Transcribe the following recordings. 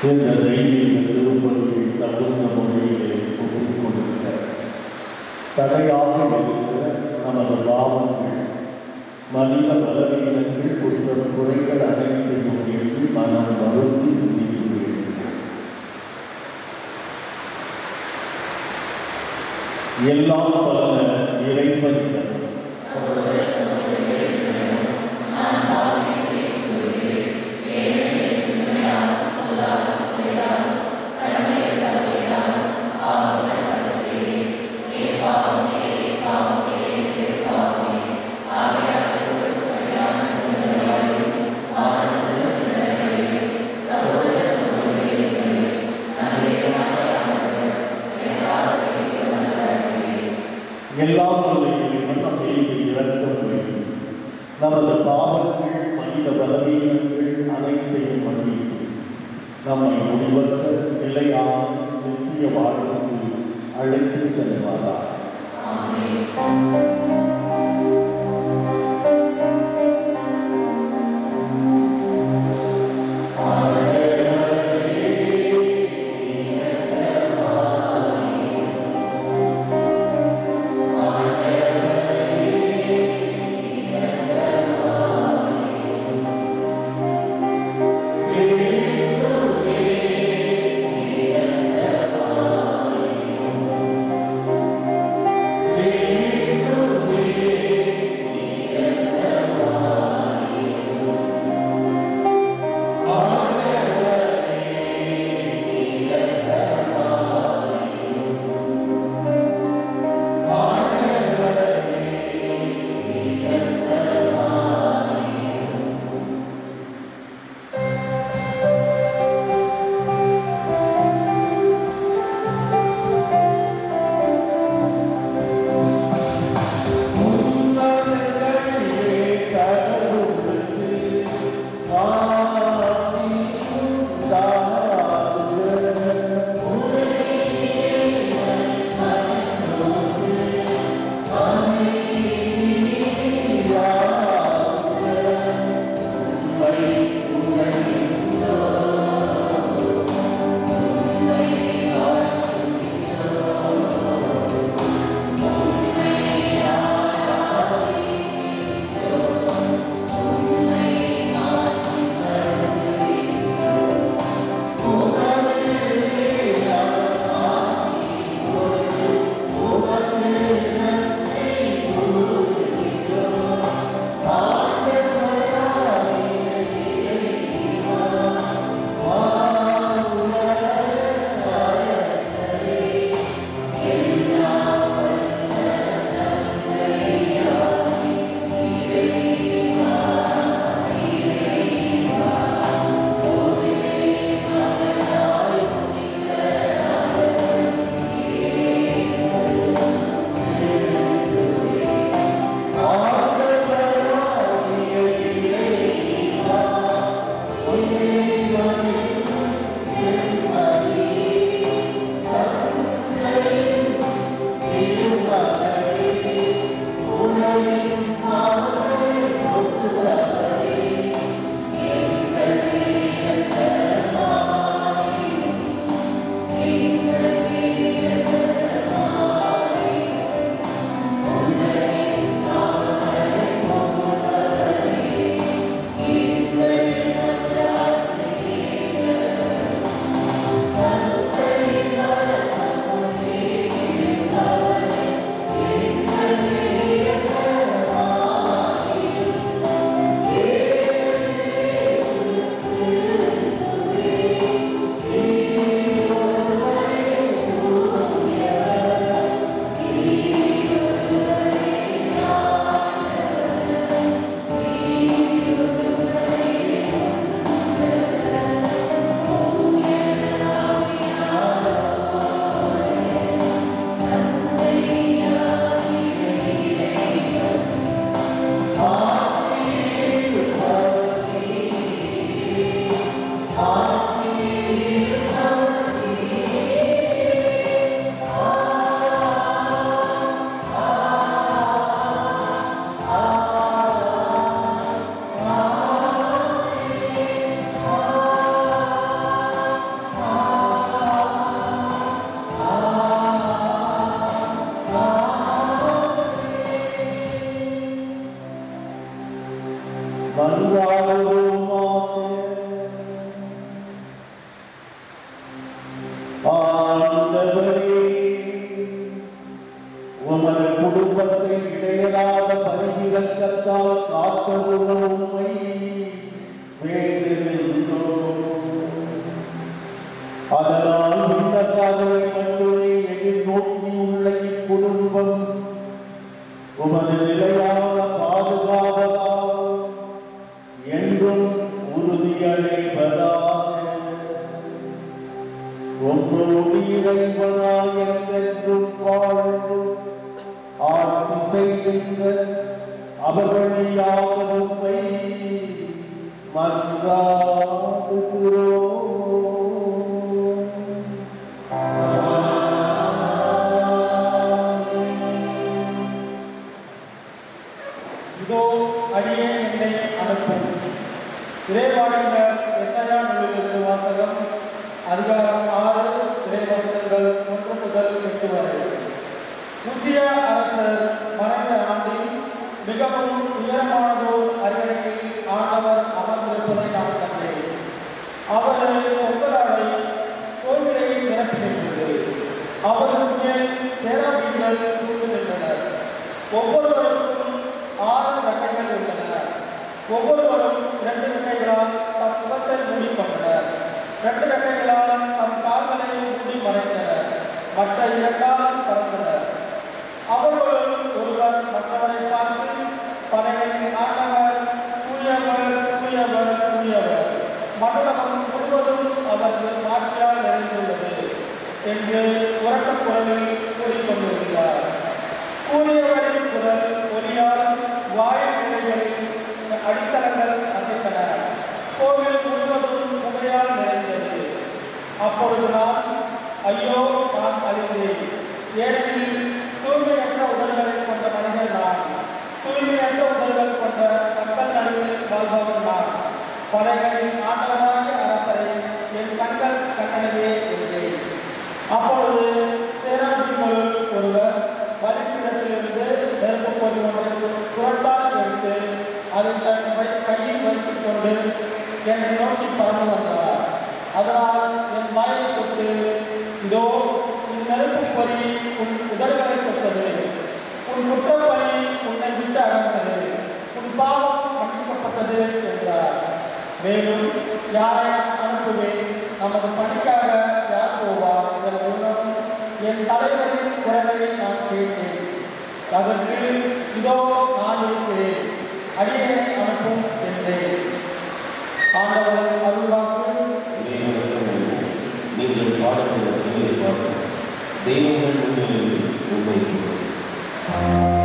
இந்த தெய்வீக திருப்பணியை தகுந்த முறையிலே ஒப்புக் கொடுக்க தடையாக இருக்கிற நமது பாவங்கள், மனித பலவீனங்கள், குற்றம் குறைகள் அனைத்தையும் எண்ணி மனம் வருந்தி முடிக்கிறேன். எல்லாம் பல இறைவனிடம் எல்லாம் நமது பாவங்கள், மனித பலவீனங்கள் அனைத்தையும் மன்னித்து நம்மை முடிவற்ற நிலையான நித்திய வாழ்வுக்கு அழைத்து செல்வாரா. Please மன்றாடுவோமாக. ஆண்டவரே, உமது குடும்பத்தை இடையராத பரிவிரக்கத்தால் காத்தருள உம்மை வேண்டுகின்றோம். அதனால் இந்த கதவை மட்டுமே எதிர்நோக்கியுள்ள இக்குடும்பம் உமது நிலையான பாதுகாவலால் என்றும் உறுதியடைவதாக. ஒன்றோடு இறைவனாய் என்றென்றும் வாழ்ந்து ஆட்சி செய்கின்ற அவர் வழியாக உம்மை மன்றாடுகிறோம். இதோ அடியேன் என்னை அனுப்பும். இறைவாக்கினர் எசாயா நூலிலிருந்து வாசகம். அதிகாரம் 6 இறைவசனங்கள் 1 முதல் 8 வரை. உசியா அரசர் மறைந்த ஆண்டில் மிகவும் உயரமானதோர் அரியணையில் ஆண்டவர் அமர்ந்திருப்பதை நான் கண்டேன். அவரது ஒன்பதாடை கோவிலை நிரப்பி நின்றது. அவருக்கு மேல் சேராபீன்கள் சூழ்ந்து நின்றனர். ஒவ்வொருவருக்கும் 6 ரெக்கைகள் உள்ளன. ஒவ்வொருவரும் 2 ரெக்கைகளால் தம் முகத்தை மூடிக்கொண்டனர். 2 ரெக்கைகளால் தம் கால்களை மூடி மறைத்தனர். மற்ற 2ஆல் பறந்தனர். அவர்களுள் ஒருவர் மற்றவரை பார்த்து, படைகளின் ஆண்டவர், தூயவர், தூயவர், தூயவர், மண்டலம் முழுவதும் அவரது ஆட்சியால் நிறைந்துள்ளது என்று உரத்த குரலில் கூறிக்கொண்டிருந்தார். கூறியவரின் குரல் ஒலியால் வாயில் நிலைகளில் அடித்தளங்கள் அசைத்தன. கோவில் முழுவதும் புகையால் நிறைந்தது. அப்பொழுது நான், ஐயோ, நான் அழிந்தேன். ஏனெனில் தூய்மையற்ற உடல்களை கொண்ட மனிதர் நான். தூய்மையற்ற உடல்கள் கொண்ட மக்கள் நடுவில் வாழ்பவர் நான். படைகளின் ஆண்டவராகிய அரசரை என் கண்கள் கண்டனவே என்றேன். அப்பொழுது சேராபீன்களுள் ஒருவர் பலிபீடத்திலிருந்து நெருப்பு பொறி ஒன்றை புரட்டால் எடுத்து அதை தன் கையில் வைத்துக் கொண்டு என்னை நோக்கி பறந்து வந்தார். அதனால் என் வாயை தொட்டு, இதோ இந்நெருப்பு பொறி உன் உதடுகளை தொட்டது. உன் குற்றப்பழி உன்னை விட்டு அகன்றது. உன் பாவம் மன்னிக்கப்பட்டது என்றார். மேலும், யாரை அனுப்புவேன்? நமது பணிக்காக யார் போவார் என்ற உணர்வு என் தலைவரின் குரலை நான் கேட்டேன். அதற்கு, இதோ நான் இருக்கிறேன், அடியேனை அனுப்பும் என்றேன். ஆண்டவர் அருள்வாக்கு. நீங்கள் பாடல்கள் தெய்வங்கள் முன்னிலையில் உண்மை Amen.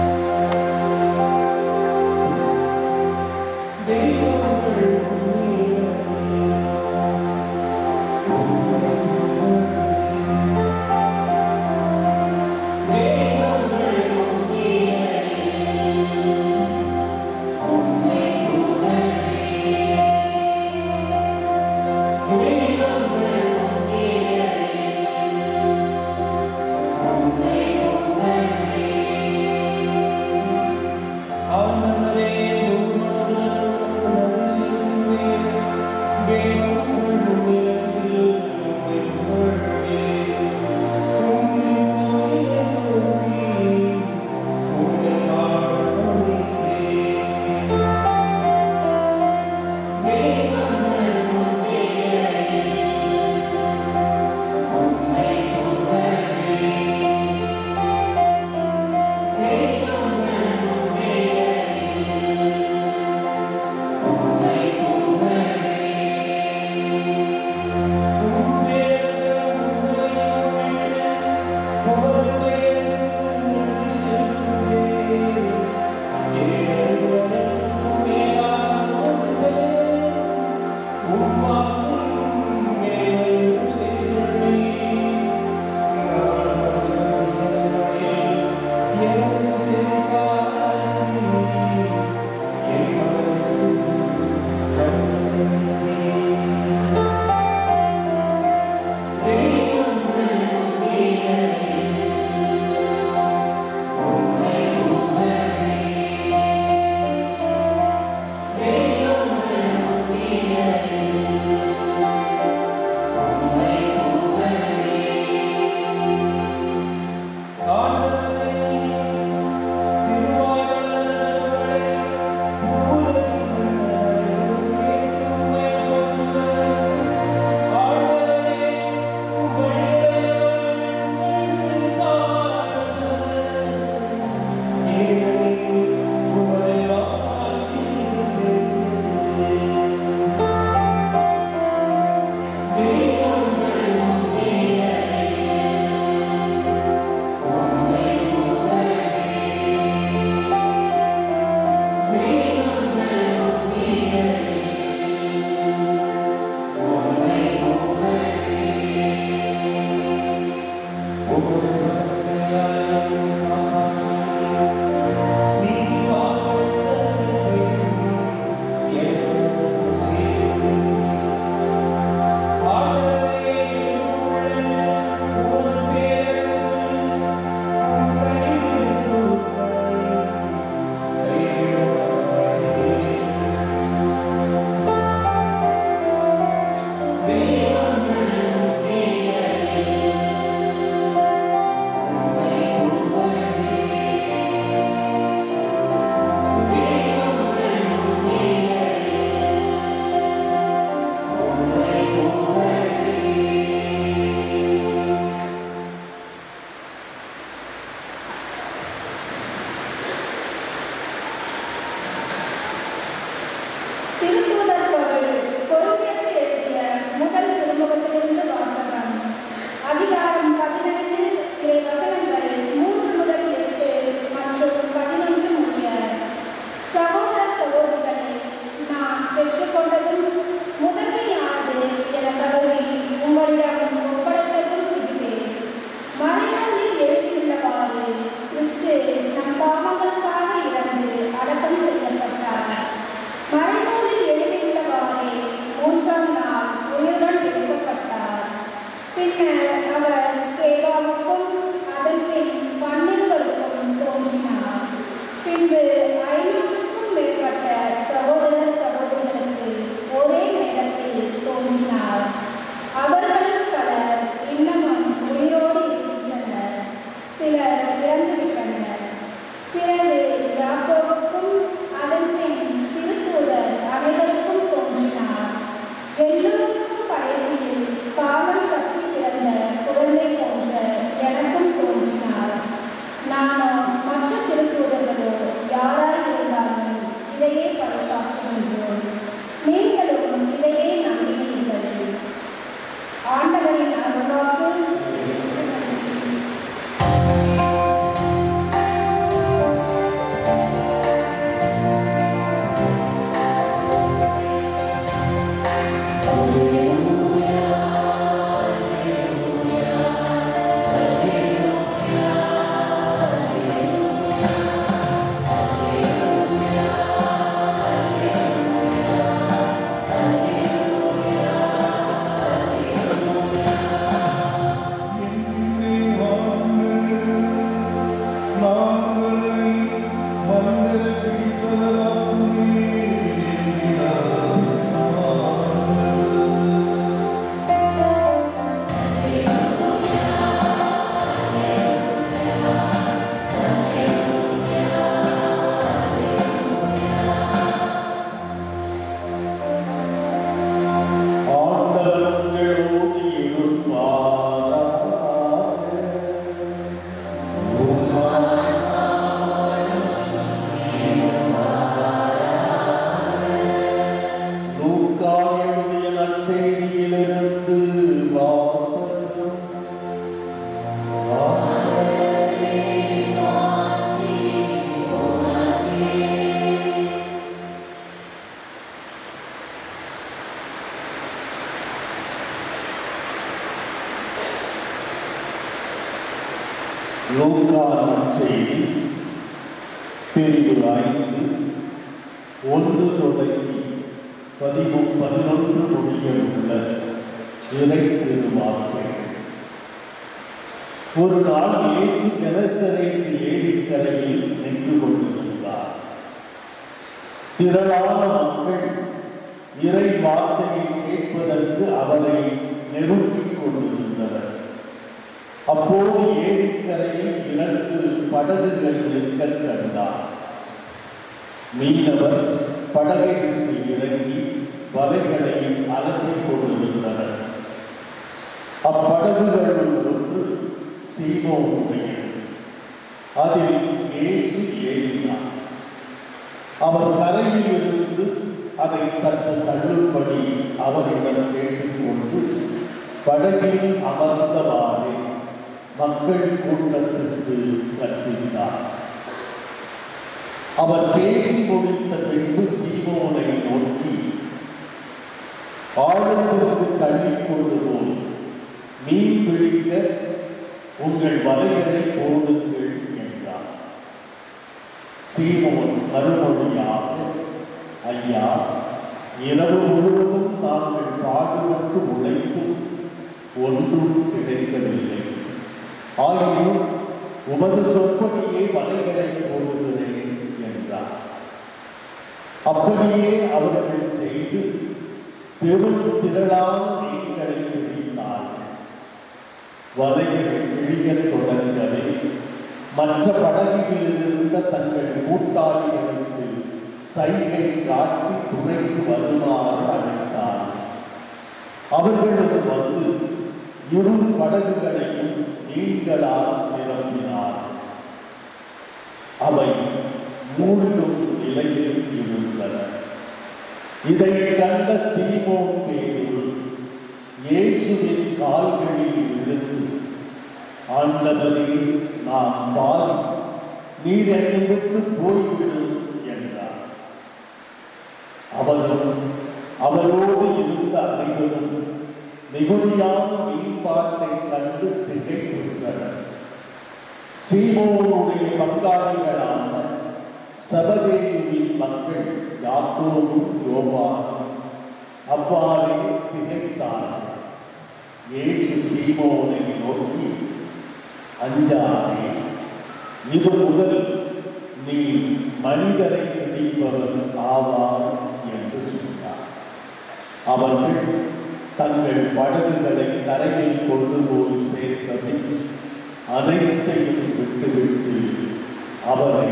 திருத்தூதர் பொருள் கொரிந்தியருக்கு எழுதிய முதல் திருமுகத்திலிருந்து வாசகம். அதிகாரம் 15 இறை வசனங்கள் 3 முதல் 8 மற்றும் 11 முடிய. சகோதர சகோதரிகளே, நான் பெற்றுக்கொண்டதும் முதன்மையானது என கருதி உங்களிடம் ஒப்படைத்ததும் இதுவே. மறைநூலில் எழுதியுள்ளவாறு கிறிஸ்து நம் பாவங்களுக்காக இறந்து அடக்கம் செய்யப்பட்டார். மறைநூலில் எழுதியுள்ளவாறே 3ஆம் நாள் உயிருடன் எழுப்பப்பட்டார். பின்னர் அவர் கேபாவுக்கும் அதன் பின் 12 தோன்றினார். பின்பு 500க்கும் மேற்பட்ட சகோதர சகோதரிகளுக்கு ஒரே நேரத்தில் தோன்றினார். அவர்களும் பலர் இன்னமும் உயிரோடு இருக்கின்றனர், சிலர் இறந்துவிட்டனர். பிறகு யாக்கோபுக்கும் அதன் பின் திருத்தூதர் அனைவருக்கும் தோன்றினார். எல்லோருக்கும் கடைசியில் காலம் கட்டி பிறந்த குழந்தை போன்ற எனக்கும் தோன்றினார். நானோ மற்ற திருத்தூதர்களோ யாராய் இருந்தாலும் இதையே பறைசாற்றுகின்றோம். நீங்களும் இதையே நம்பினீர்கள். ஆண்டவரின் அருள்வாக்கு. லூக்கா நற்செய்தி பிரிவு 5 1 தொடங்கி 11 முடிய உள்ள இறை திருவார்த்தை. ஒரு நாள் இயேசு கெனசரேத்து ஏரிக்கரையில் நின்று கொண்டிருந்தார். திரளான மக்கள் இறை வார்த்தையை கேட்பதற்கு அவரை நெருங்கிக் கொண்டிருந்தனர். அப்போது ஏரிக்கரையில் 2 படகுகள் நிற்கக் கண்டார். மீனவர் படகை விட்டு இறங்கி வலைகளை அலசிக் கொண்டிருந்தனர். அப்படகுகளுள் ஒன்று சீமோனுடையது. அதில் இயேசு ஏறினார். அவர் கரையில் இருந்து அதை சற்று தள்ளும்படி அவரிடம் கேட்டுக்கொண்டு படகில் அமர்ந்தவாறே மக்கள் கூட்டத்திற்கு கற்பித்தார். அவர் பேசி முடித்த பின்பு சீமோனை நோக்கி, ஆழத்திற்கு தள்ளி கொண்டு போய் மீன் பிடிக்க உங்கள் வலைகளை போடுங்கள் என்றார். சீமோன் மறுமொழியாக, ஐயா, இரவு முழுவதும் தாங்கள் பாடுபட்டு உழைத்தும் ஒன்றும் கிடைக்கவில்லை. ஆயினும் உமது சொற்படியே வலைகளை போடுகிறேன் என்றார். அப்படியே அவர்கள் செய்து பெரும் திரளான மீன்களை பிடித்தார்கள். வலைகள் கிழியத் தொடங்கவே மற்ற படகுகளில் இருந்த தங்கள் கூட்டாளிகளுக்கு சைகை காட்டி துணைக்கு வருமாறு அழைத்தார்கள். அவர்களும் வந்து இரு படகுகளையும் மீன்களால் நிரப்பினார். அவை மூழ்கும் நிலையில் இருந்தன. இதை கண்ட சீமோன் பேதுரு இயேசுவின் கால்களில் விழுந்து, ஆண்டவரே, நான் பாவி, நீர் என்னை விட்டு போய்விடும் என்றார். அவரும் அவரோடு இருந்த அனைவரும் மிகுதியான மீன்பாட்டை கண்டு திகைத்துள்ளனர். சீமோனுடைய பங்காளிகளான செபதேயுவின் மக்கள் யாக்கோபும் யோவானும் அவ்வாறே திகைத்தார்கள். இயேசு சீமோனை நோக்கி, அஞ்சாதே, இது முதல் நீ மனிதரை பிடிப்பவர் ஆவார் என்று சொன்னார். அவர்கள் தங்கள் படகுகளை கரையில் கொண்டு போய் சேர்த்ததில் அனைத்தையும் விட்டுவிட்டு அவரை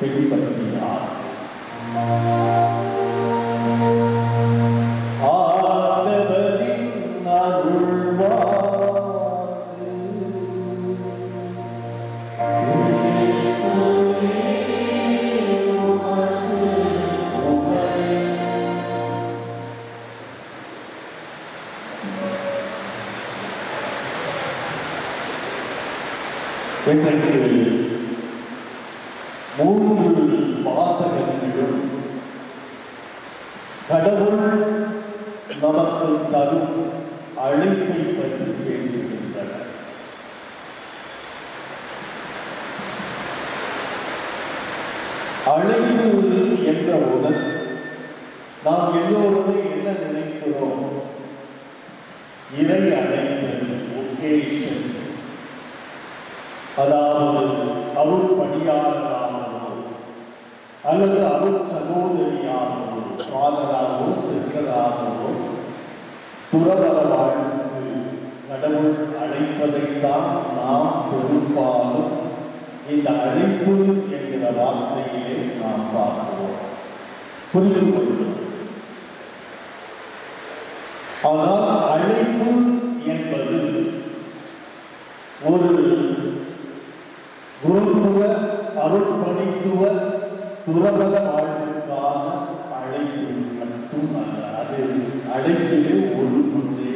பின்பற்றினார். ஆண்டவரின் அருள்வாக்கு. இன்றைக்கு 3 வாசகங்களும் கடவுள் நமக்கு தரும் அழைப்பை பற்றி பேசுகின்றன. அழைப்பு என்றவுடன் நாம் எல்லோருமே என்ன நினைக்கிறோம்? இறை அழைத்தல், ஒகேஷன், அதாவது அருள் பணியாளராகவோ அல்லது அருள் சகோதரியாகவோ, பாதராகவோ சித்தராகவோ துறவர வாழ்வுக்கு கடவுள் அழைப்பதைத்தான் நாம் பெரும்பாலும் இந்த அழைப்பு என்கிற வார்த்தையிலே நாம் பார்க்கிறோம், புரிந்து கொள்கிறோம். ஆனால் அழைப்பு என்பது ஒரு குருத்துவ அருட்பணித்துவ துறவர வாழ்வுக்கான அழைப்பு மட்டும் அல்ல. அது அழைப்பிலே ஒரு ஒன்றே.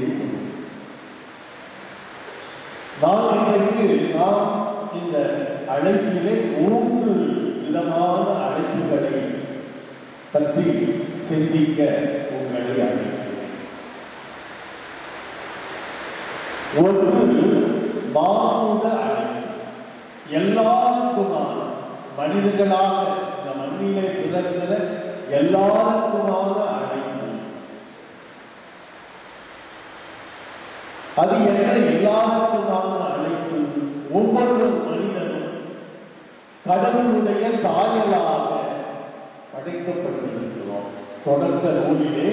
நாம் இந்த அழைப்பிலே 3 விதமான அழைப்புகளை பற்றி சிந்திக்க உங்களை அழைக்கிறேன். ஒன்று மானுட அழைப்பு. எல்லாருக்குமான, மனிதர்களாக இந்த மண்ணிலே பிறக்கிற எல்லாருக்குமான அழைப்பு. அது என்ன எல்லாருக்குமான அழைப்பு? ஒவ்வொரு மனிதனும் கடவுளுடைய சாயலாக படைக்கப்பட்டிருக்கிறோம். தொடக்க நூலிலே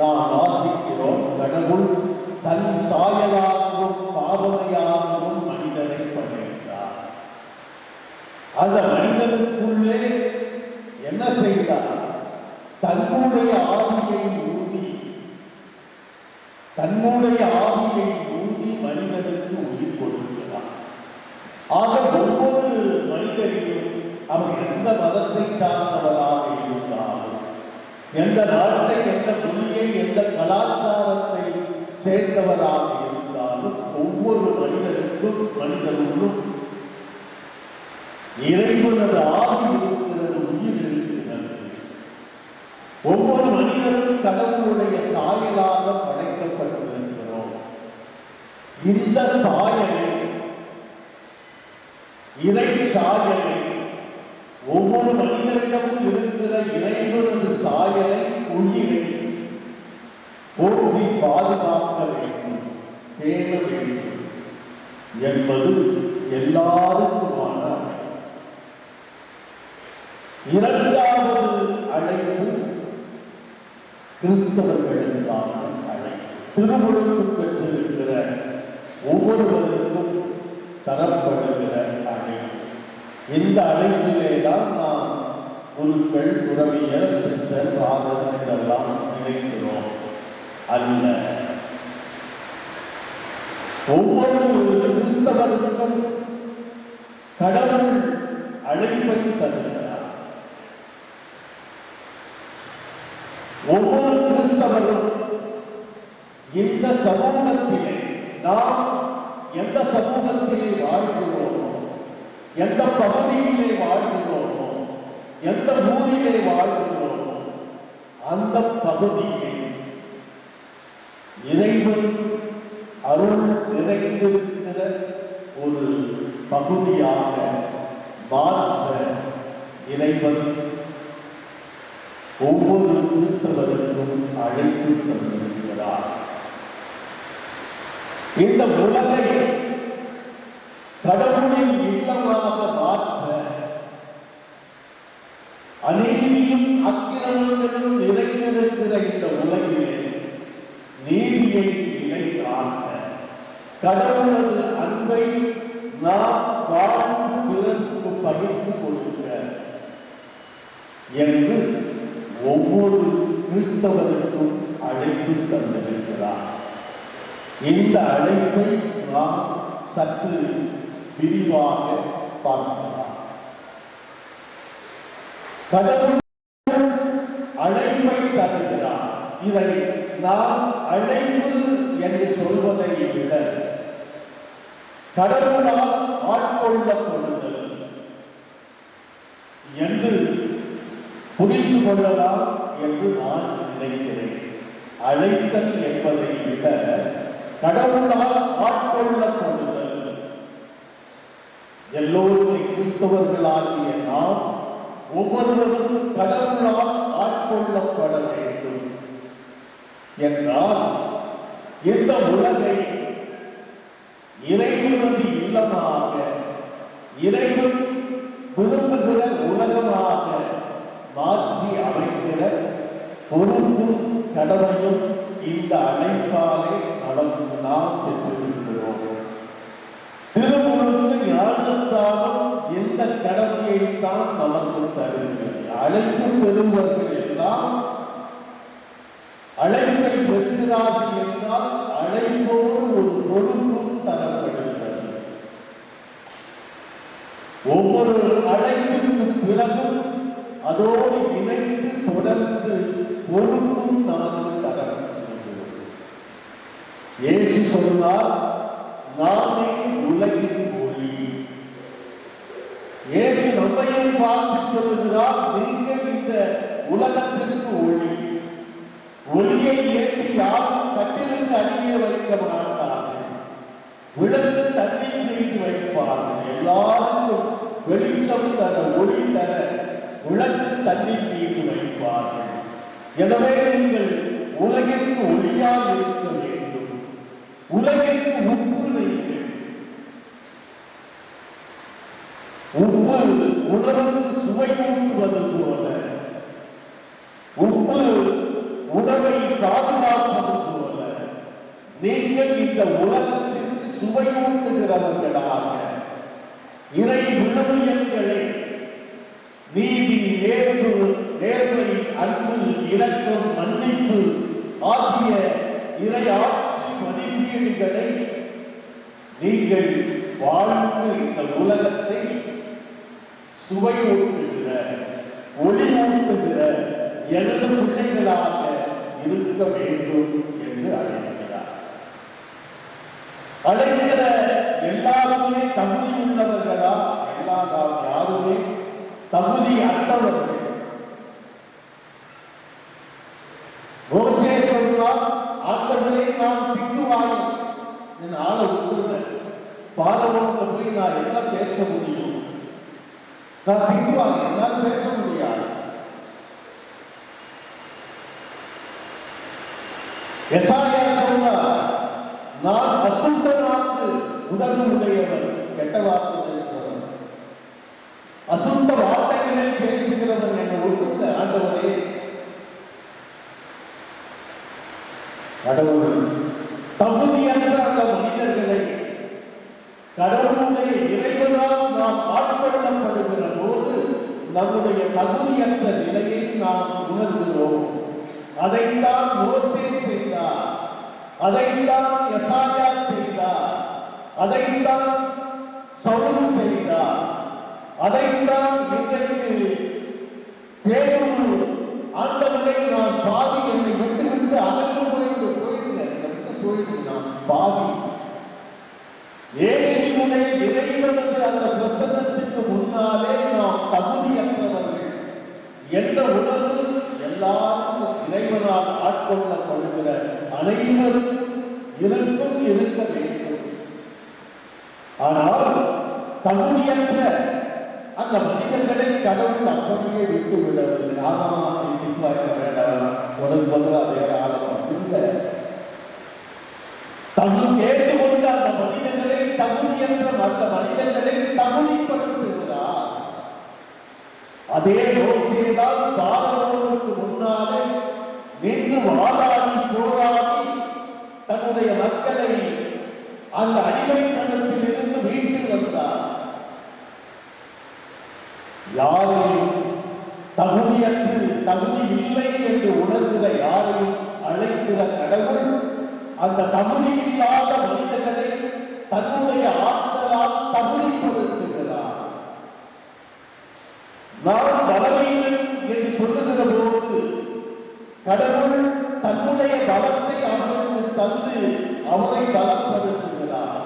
நாம் வாசிக்கிறோம், கடவுள் தன் சாயலாகவும் பாவனையாகவும் மனிதனை படைத்தார். அந்த மனிதனுக்குள்ளே என்ன செய்தார்? தன்னுடைய ஆவியை ஊதி மனிதனுக்கு உயிர் கொடுக்கிறார். ஆக ஒவ்வொரு மனிதரையும் அவர் எந்த மதத்தை சார்ந்தவராக இருந்தாலும், எந்த நாட்டை, எந்த மொழியை, எந்த கலாச்சாரத்தை சேர்ந்தவராக இருந்தாலும், ஒவ்வொரு மனிதனுக்கும் இறைவனது ஆவி இருக்கிறது, உயிர் இருக்கிறது. ஒவ்வொரு மனிதனும் கடவுளுடைய சாயலாக படைக்கப்பட்டிருக்கிறோம். இந்த சாயலை இறை சாயலை, ஒவ்வொரு மனிதனிடமும் இருக்கிற இறைவனது சாயலை, உயிரை போற்றி பாதுகாக்க வேண்டும், பேண வேண்டும் என்பது எல்லாருக்குமான அழைப்பு. இரண்டாவது அழைப்பு கிறிஸ்தவர்களுக்கான அழைப்பு. திருமுழுக்கு பெற்றிருக்கிற ஒவ்வொருவருக்கும் தரப்படுகிற அழைப்பு. இந்த அழைப்பிலே தான் நாம் குருக்கள், துறவியர், சிஸ்டர், ஃபாதர் என்றெல்லாம் நினைக்கிறோம். அல்ல, ஒவ்வொரு கிறிஸ்தவருக்கும் கடவுள் அழைப்பை தருகிறார். ஒவ்வொரு கிறிஸ்தவரும் இந்த சமூகத்திலே, நாம் எந்த சமூகத்திலே வாழ்கிறோமோ, எந்த பகுதியிலே வாழ்கிறோமோ, எந்த ஊரிலே வாழ்கிறோமோ, அந்த பகுதியை இறைவன் அருள் நிறைந்திருக்கிற ஒரு பகுதியாக மாற்ற இறைவன் ஒவ்வொரு கிறிஸ்தவருக்கும் அழைப்பு தந்திருக்கிறார். இந்த உலகை கடவுளின் இல்லமாக மாற்ற, அநீதியும் அக்கிரமங்களும் நிறைந்திருக்கிற இந்த உலகிலே நீதியை நிலைநாட்ட, கடவுளது அன்பை நாம் வாழ்ந்து பிறருக்கு பகிர்ந்து கொடுக்க என்று ஒவ்வொரு கிறிஸ்தவருக்கும் அழைப்பு தந்திருக்கிறார். இந்த அழைப்பை நாம் சற்று விரிவாக பார்க்கலாம். கடவுள் அழைப்பை தருகிறார். இதை நாம் அழைப்பு என்று சொல்வதை விட கடவுளால் ஆட்கொள்ளப்படுதல் என்று புரிந்து கொள்ளலாம் என்று நான் நினைக்கிறேன். அழைத்தல் என்பதை விட கடவுளால் ஆட்கொள்ளப்படுதல். எல்லோருமே கிறிஸ்தவர்களாகிய நாம் ஒவ்வொருவரும் கடவுளால் ஆட்கொள்ளப்பட வேண்டும் என்றால், இந்த உலகை இறைவனது இல்லமாக, இறைவன் விரும்புகிற உலகமாக மாற்றி அமைக்கிற பொறுப்பும் கடமையும் இந்த அழைப்பாலே நமக்கு நாம் பெற்றிருக்கிறோம். திருமுழுக்கு ஞானஸ்தானம் எந்த கடமையை தான் நமக்கு தருகிறது. அழைப்பு பெறுவர்கள் எல்லாம் அழைப்பை பெறுகிறார்கள் என்றால் அழைப்போடு ஒரு பொறுப்பும் தரப்படுகிறது. ஒவ்வொரு அழைப்பிற்கு பிறகும் அதோடு இணைந்து தொடர்ந்து பொறுப்பும் நமக்கு தரப்படுகிறது. இயேசு சொன்னார், நானே உலகின் ஒளி. இயேசு நம்மையும் பார்த்து சொல்லுகிறார், நீங்கள் இந்த உலகத்திற்கு ஒளி. ஒளியை ஏற்றி யாரும் கட்டிலுக்கு அடியே வைக்க மாட்டார்கள், விளக்கு தண்ணீர் மீது வைப்பார்கள். எல்லாருக்கும் வெளிச்சம் தர, ஒளி தர விளக்கு தண்ணீர் மீது வைப்பார்கள். எனவே நீங்கள் உலகிற்கு ஒளியாக இருக்க வேண்டும். உலகிற்கு உப்பு நீங்கள். உப்பு உணவுக்கு சுவை ஊட்டுவது போல, உப்பு உணவை பாதுகாப்பது போல, நீங்கள் இந்த உலகத்திற்கு சுவையூட்டுகிறவர்களாக இறை விழுமியங்களை, நீதி, நேர்மை, அன்பு, இரக்கம், மன்னிப்பு ஆகிய இறை ஆட்சி மதிப்பீடுகளை நீங்கள் வாழ்ந்து இந்த உலகத்தை சுவையூட்டுகிற, ஒளியூட்டுகிற எனது பிள்ளைகளாக இருக்க வேண்டும் என்று அழைக்கிறார். அழைக்கிற எல்லாருமே தகுதி உள்ளவர்களா? யாருமே தகுதி அற்றவர்கள். மோசே சொன்னார், ஆண்டவரே நான் திக்குவாய் என் ஆளை விட்டுருந்தேன், பார்வோன்ல போய் நான் என்ன பேச முடியும்? நான் திட்டுவாங்க, என்னால் பேச முடியாது. எசாயா சொன்னார், நான் அசுத்த நாக்கு உதடு உடையவன், கெட்ட வார்த்தை பேசுகிறவன், அசுத்த வார்த்தைகளை பேசுகிறவன் என்று ஒழுங்க ஆண்டவரே. கடவுள் தகுதியற்ற அந்த மனிதர்களை கடவுளுடைய இறைவனால் நாம் ஆட்கொள்ளப்படுகிற போது நம்முடைய தகுதியற்ற நிலையை நாம் உணர்கிறோம். அதைத்தான் மோசே செய்தார், அதைத்தான் எசாயா செய்தார், அதைத்தான் சவுல் செய்தார், அதைத்தான் இன்றைக்கு பேதுரு ஆண்டவரை நான் பாவி, என்னை விட்டு விட்டு அகன்று போயிடுங்க, நான் பாவி. இயேசுவுடைய இறைவனது அந்த பிரசன்னத்துக்கு முன்னாலே நாம் தகுதியற்றவர்கள் என்ற உணர்வு எல்லாரும் இறைவனால் ஆட்கொள்ளப்படுகிற அனைவரும் இருக்க வேண்டும். ஆனால் தகுதியற்ற அந்த மனிதர்களை கடவுள் அப்படியே விட்டு விடவில்லை. வேண்டாம், உனக்கு பதிலாக வேற ஆளம் இல்லை. கேட்டு கொண்ட அந்த மனிதர்களை தகுதியற்ற அந்த மனிதர்களை தகுதிப்படுத்துகிறார். அதே யோசேதான் பார்வோனுக்கு முன்னாலே நின்று வாதாடி போராடி தன்னுடைய மக்களை அந்த அடிமைத்தனத்தில் இருந்து மீட்டு வந்தார். யாரையும் தகுதியற்று தகுதி இல்லை என்று உணர்கிற யாரையும் அழைக்கிற கடவுள் அந்த தகுதி இல்லாத மனிதர்களை தன்னுடைய ஆற்றலால் தகுதிப்படுத்துகிறார். நான் பலவீனன் என்று சொல்லுகிற போது கடவுள் தன்னுடைய பலத்தை அவருக்கு தந்து அவரை பலப்படுத்துகிறார்.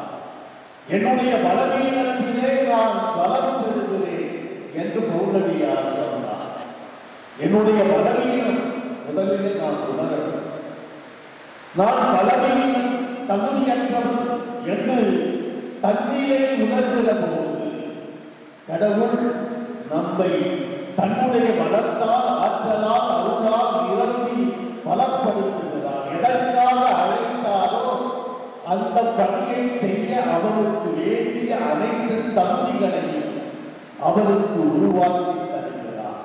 என்னுடைய பலவீனத்திலே நான் பலம் பெறுகிறேன் என்று பவுலடியார் சொன்னார். என்னுடைய பலவீனம் முதலிலே நான் உணரணும். நான் பலவீனம் தகுதியற்றவன் என்று தன்னிலே உணர்கிற போது கடவுள் நம்மை தன்னுடைய பலத்தால் ஆற்றலால் அருளால் நிரப்பி பலப்படுத்துகிறார். எதற்காக அழைத்தாரோ அந்த பணியை செய்ய அவனுக்கு வேண்டிய அனைத்து தகுதிகளையும் அவனுக்கு உருவாக்கி தருகிறார்.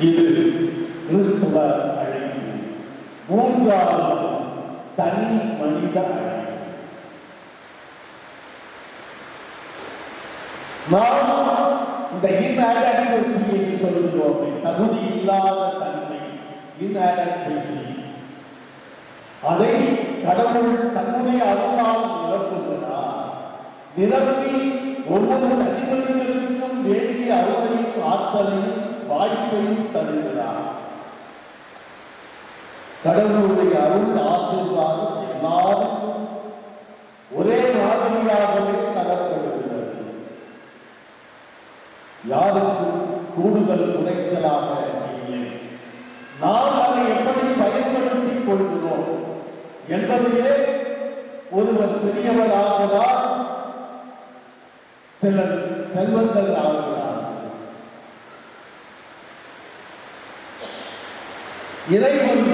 இது கிறிஸ்துவ அழைப்பு. மூன்றாவது தனி மனித அழைப்பு. நாம் இந்த இன்ஆடக்வசி என்று சொல்லுகிறோம். தகுதி இல்லாத தன்மை, இன்ஆடக்வசி, அதை கடவுள் தன்னுடைய அருளால் நிரப்புகிறார். நிரப்பி ஒவ்வொரு தனிமனிதருக்கும் வேண்டிய அருளையும் ஆற்றலையும் வாய்ப்பையும் தருகிறார். கடவுளுடைய அருள் ஆசீர்வாதம் எல்லாருக்கும் ஒரே மாதிரியாகவே தரப்படுகிறது. யாருக்கும் கூடுதல் குறைச்சலாக இல்லை. நாம் அதை எப்படி பயன்படுத்திக் கொள்கிறோம் என்பதிலே ஒருவர் பெரியவராகிறார், சிலர் செல்வந்தர் ஆகிறார். இறைவன்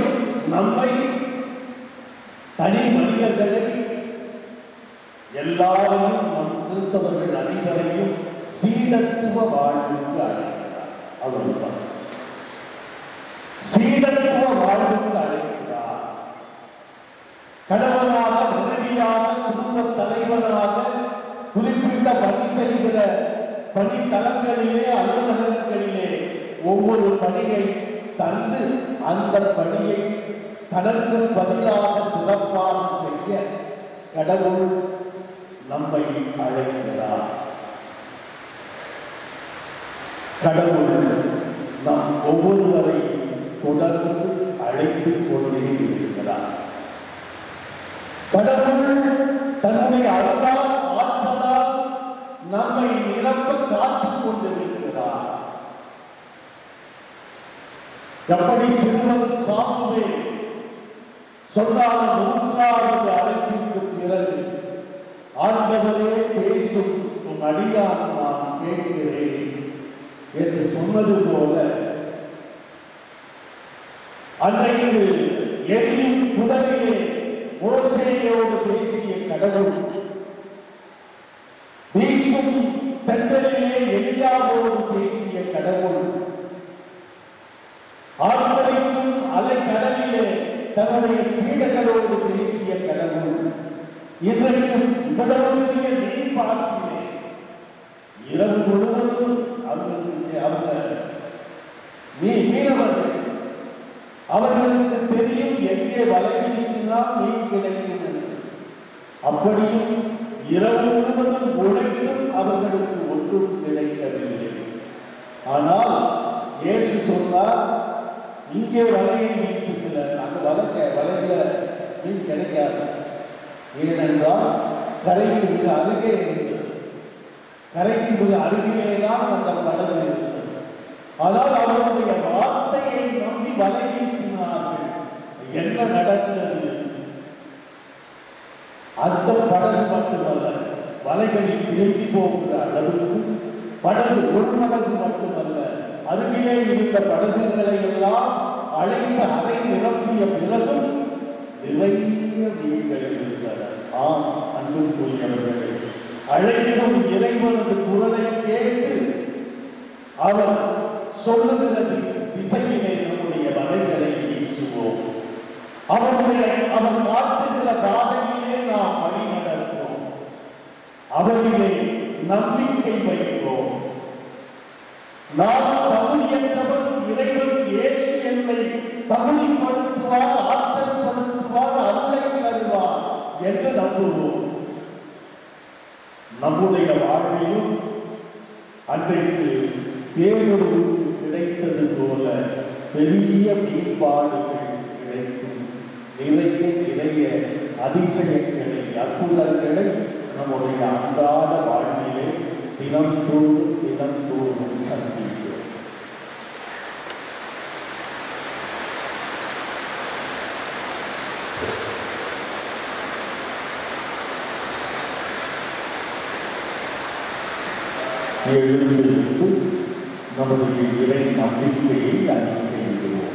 நம்மை தனி மனிதர்களை எல்லாரையும் நம் கிறிஸ்தவர்கள் அனைவரையும் சீடத்துவ வாழ்வுக்கு அழைக்கிறார். அவ்வளவுதான், சீடத்துவ வாழ்வுக்கு அழைக்கிறார். கணவனாக, மனைவியாக, குடும்ப தலைவனாக குறிப்பிட்ட பணி செய்கிற பணித்தலங்களிலே, அலுவலகங்களிலே ஒவ்வொரு பணியை தந்து அந்த பணியை தனக்கு பதிலாக சிறப்பாக செய்ய கடவுள் நம்மை அழைக்கிறார். கடவுள் நம் ஒவ்வொருவரையும் தொடர்ந்து அழைத்துக் கொண்டே இருக்கிறார். கடவுள் தன்னுடைய அருளால் ஆற்றலால் நம்மை நிரப்ப காத்துக் கொண்டிருக்கிறார். எப்படி சிறுவன் சாமுவேல் சொன்னார், 3வது அழைப்பிற்கு பிறகு ஆண்டவரே பேசி பேசும் உம் அடியான் நான் கேட்கிறேன் என்று சொன்னது போல அன்றைக்கு எரியும் புதரிலே மோசேயோடு பேசிய கடவுள் வீசும் தென்றலிலே எலியாவோடு பேசிய கடவுள் ஆர்ப்பரிக்கும் அலைக்கடலிலே தன்னுடைய சீடர்களோடு பேசிய கடவுள் இன்றைக்கும் இவ்வளவு பெரிய நீர் பார்க்கிறே இரவு முழுவதும் மீனவர்கள் அவர்களுக்கு தெரியும் எங்கே வலை வீசினால் மீன் கிடைக்கிறது. அப்படியும் இரவு முழுவதும் உழைத்தும் அவர்களுக்கு ஒன்றும் கிடைக்கவில்லை. ஆனால் இயேசு சொன்னார், இங்கே வலையை வீசுகிற அந்த வலையில மீன் கிடைக்காது. ஏனென்றால் கரைக்கு மிக அருகே இருக்கிறது. கரைக்கு மிக அருகிலேதான் அந்த படகு இருக்கிறது. ஆனால் அவருடைய வார்த்தையை நம்பி வலை வீசினார்கள். என்ன நடந்தது? அந்த படகு மட்டுமல்ல, வலைகளில் பிழைத்து போகிற அளவுக்கு படகு ஒரு படகு மட்டுமல்ல, அருகிலே இருந்த படகுகளை எல்லாம் அழைத்து அலை நிரப்பிய பிறகும் நிறைய மீன்கள் இருந்தன. ஆம் அன்புக்குரியவர்களே, அழைக்கும் இறைவனது குரலை கேட்டு அவர் சொல்லுகிற திசையிலே நம்முடைய வலைகளை வீசுவோம். அவர் காட்டுகிற பாதையிலே நாம் வழி நடப்போம். அவரிலே நம்பிக்கை வைப்போம். நாம் தகுதியற்றவர், இறைவன் இயேசு என்னை தகுதிப்படுத்துவார், ஆற்றல்படுத்துவார், அருளை தருவார் என்று நம்புவோம். நம்முடைய வாழ்விலும் அன்றைக்கு பேரொரு கிடைத்தது போல பெரிய மேம்பாடுகள் கிடைக்கும். நிறைய அதிசயங்களை, அற்புதங்களை நம்முடைய அன்றாட வாழ்விலே தினந்தோறும் சந்திக்கிறோம். எழுந்திருந்து நம்முடைய இறை நம்பிக்கையை அறிவிக்கிறோம்.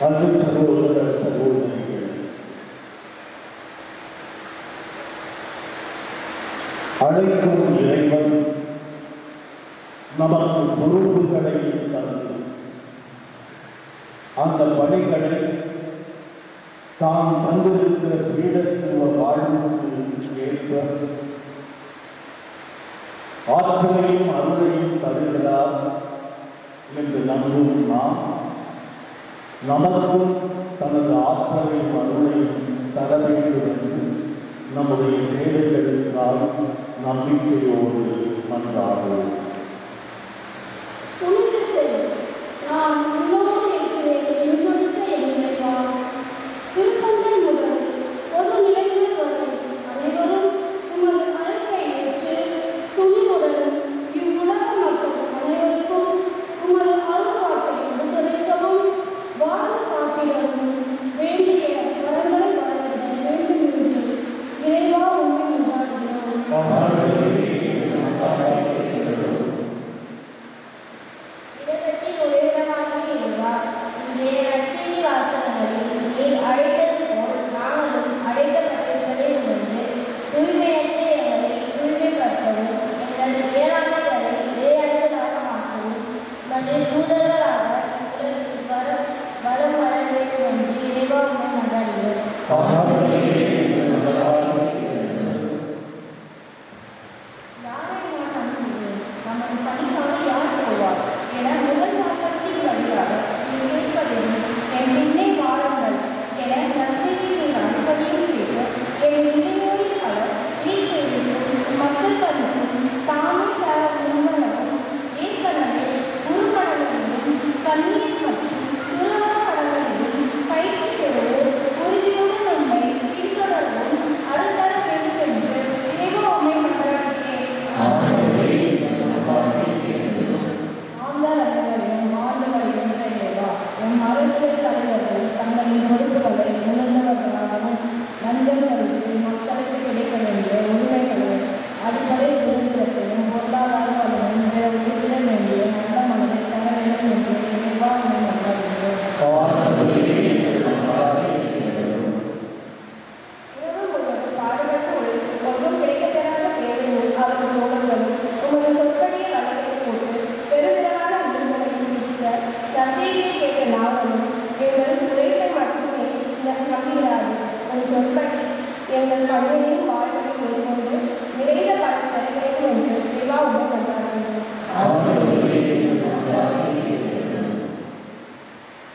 அன்பு சகோதர சகோதரிகள், அழைக்கும் இறைவன் நமக்கு பொறுப்புகளை தந்து அந்த பணிகளை தாம் தந்திருக்கிற சீடத்துவ வாழ்வுக்கு ஏற்ப ஆற்றலையும் அருளையும் தருகிறார் என்று நம்பும் நாம் நமக்கும் தனது ஆற்றலையும் அருளையும் தர வேண்டும் என்று நம்முடைய தேவைகளுக்கால் நம்பிக்கையோடு மன்றாடுவோம். நான் உன்னோடு இருக்கிறேன் என்றொருக்க என்கிறவா. திருப்பந்தல் முதல் பொது நிலைகள் வரை அனைவரும் உமது அழைப்பை ஏற்று துணிவுடன் இவ்வுலக மக்கள் அனைவருக்கும் உமது அருள்வாட்டை எடுத்துரைக்கவும் வாழ்ந்து காட்டிடவும் வேண்டிய வரங்களை வழங்க வேண்டும் என்று இறைவா உண்மை உண்டாகிறோம்.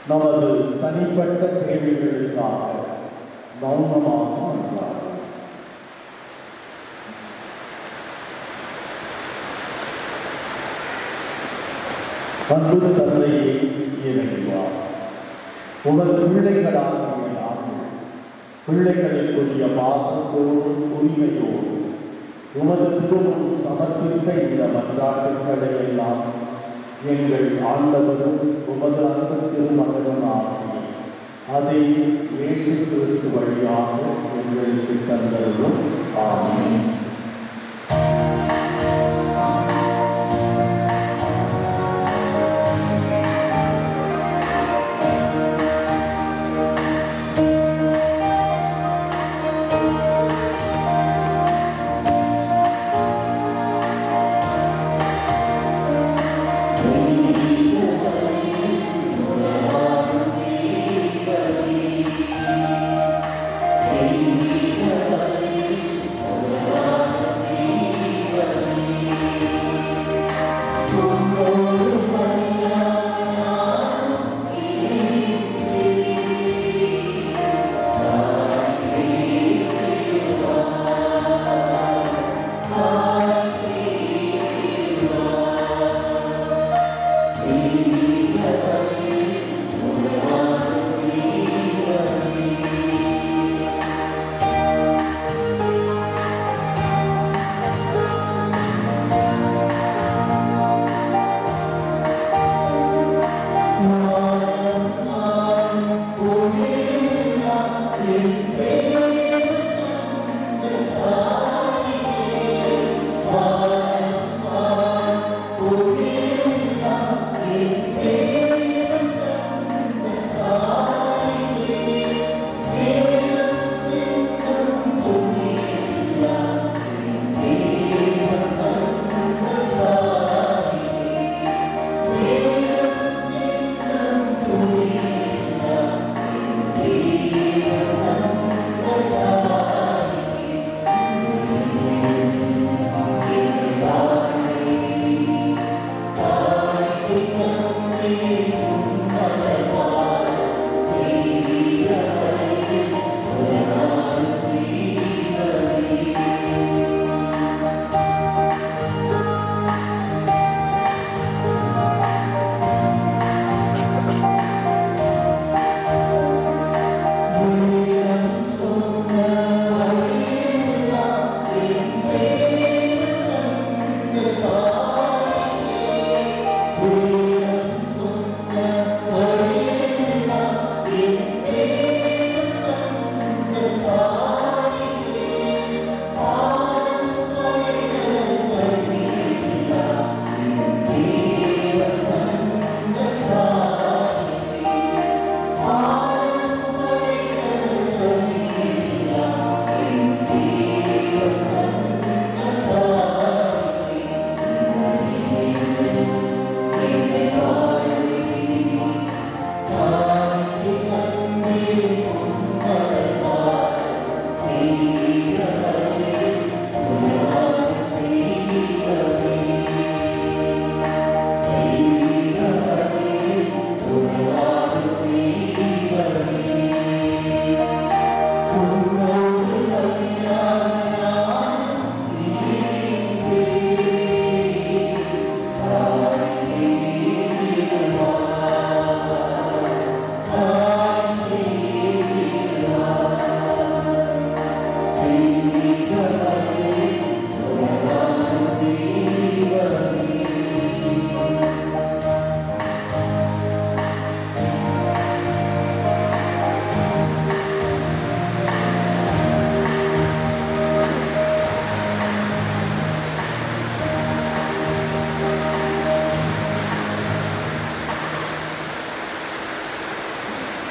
நமது தனிப்பட்ட தேவைகளுக்காக மௌனமாக மன்றாடுவோம். அன்பு தந்தையே இறைவா, உமது பிள்ளைகளாகிய நாங்கள் பிள்ளைகளுக்குரிய பாசத்தோடு உரிமையோடு உமது திருமுன் சமர்ப்பித்த இந்த மன்றாட்டுக்களை எல்லாம் எங்கள் ஆண்டவரும் உமது அன்பு திருமகனும் ஆகிய அதை இயேசு கிறிஸ்து வழியாக எங்களுக்கு தந்தரும். ஆமென். Oh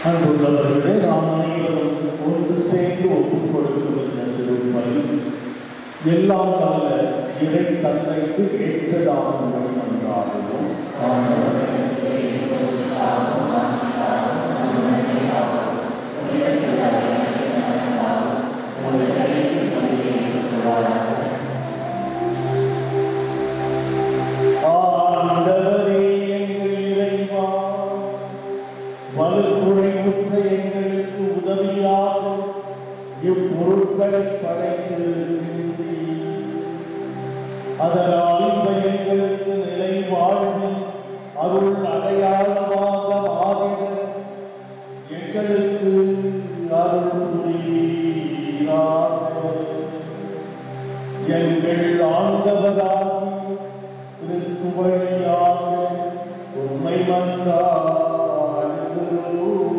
அன்புள்ளவர்களே, நாம் அனைவரும் ஒன்று சேர்ந்து ஒப்புக் கொடுக்கும் இந்த திருப்பலி எல்லாம் வல்ல இறை தந்தைக்கு ஏற்றதாகும் என்றாலும் ஆண்டவரே எங்கள் இறைவா, வலுக்குறைவுற்ற எங்களுக்கு உதவியாக இப்பொருட்களை படைத்திருக்கின்றீர். அதனால் இவை எங்களுக்கு நிலை வாழ்வில் அருள் அடையாளமாக ஆகிட எங்களுக்கு அருள் புரிவீராக. எங்கள் ஆண்டவராகி கிறிஸ்து வழியாக உம்மை ஆண்டவர் உங்களோடு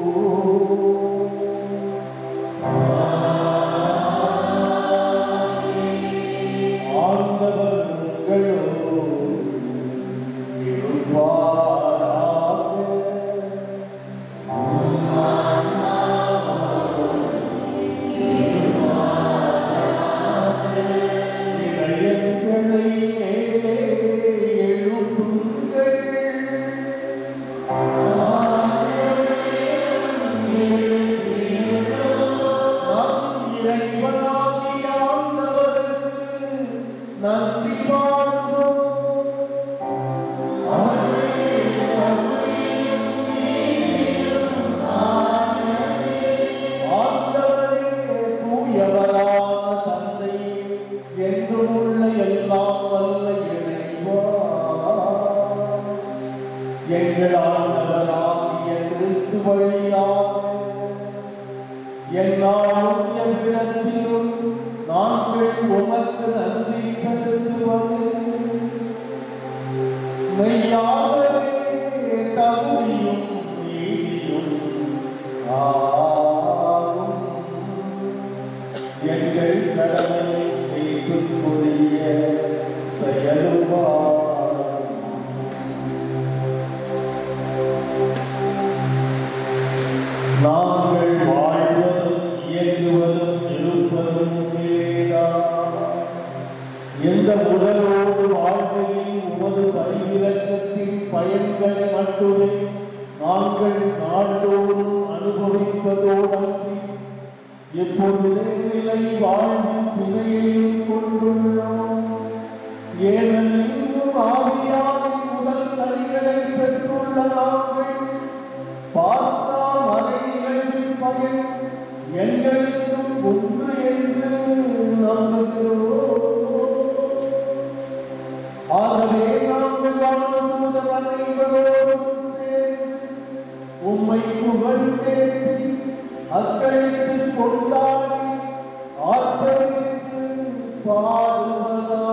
இருப்பாராக. இதயங்களை மேலே எழுப்புங்கள். நம் இறைவனாகிய ஆண்டவருக்கு நன்றி பாடுவோம். ஆண்டவரே தூயவரான தந்தை, என்றும் உள்ள எல்லாம் வல்ல இறைவா, எங்கள் ஆண்டவராகிய கிறிஸ்து வழியாக என்னாலும் எவ்விடத்திலும் நாங்கள் உமக்கு நன்றி செலுத்துவது மெய்யாகவே தகுதியும் நீதியும் ஆகும். எங்கள் கடமையை நீக்குரிய செயலுமாகும். நாங்கள் வாழ்வதும் இயங்குவதும் இருப்பதும் நீதான். எந்த உடலோடு வாழ்க்கையில் உமது பரிவிரக்கத்தின் பயன்களை மட்டுமே நாங்கள் நாள்தோறும் அனுபவிப்பதோடன்றி எப்பொழுதே நிலை வாழ்வின் பிணையையும் கொண்டுள்ளோம். ஏனெனில் ஆவியாரின் முதல் கனிகளை பெற்றுள்ள நாங்கள் பாஸ்கா மறை நிகழ்வின் பயன் எங்களுக்கும் ஒன்று என்று நம்புகிறோம். ஆகவே நாங்கள் வாழ்ந்த அனைவரோடும் சேர்ந்து உம்மை புகழ்ந்தேற்றி அக்களித்து கொண்டாடி ஆர்ப்பரித்து பாடுவதாவது.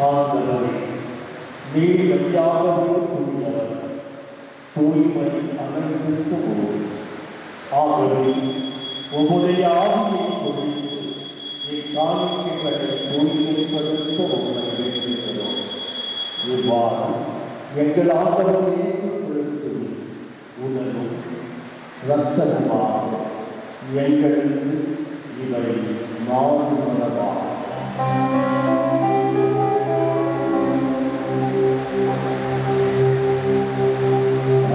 ஆண்டவரே, நீர் மெய்யாகவே தூயவர், தூய்மை அனைத்திற்கு போது. ஆகவே உம்முடைய ஆவியை பொழிந்து இக்காணிக்கைகளை தூய்மைப்படுத்த உங்களை வேண்டுகிறோம். இவ்வாறு எங்கள் ஆண்டவர் இயேசு கிறிஸ்துவின் உடலும் இரத்தமுமாக எங்களுக்கு இவை மாறுமளவாகும்.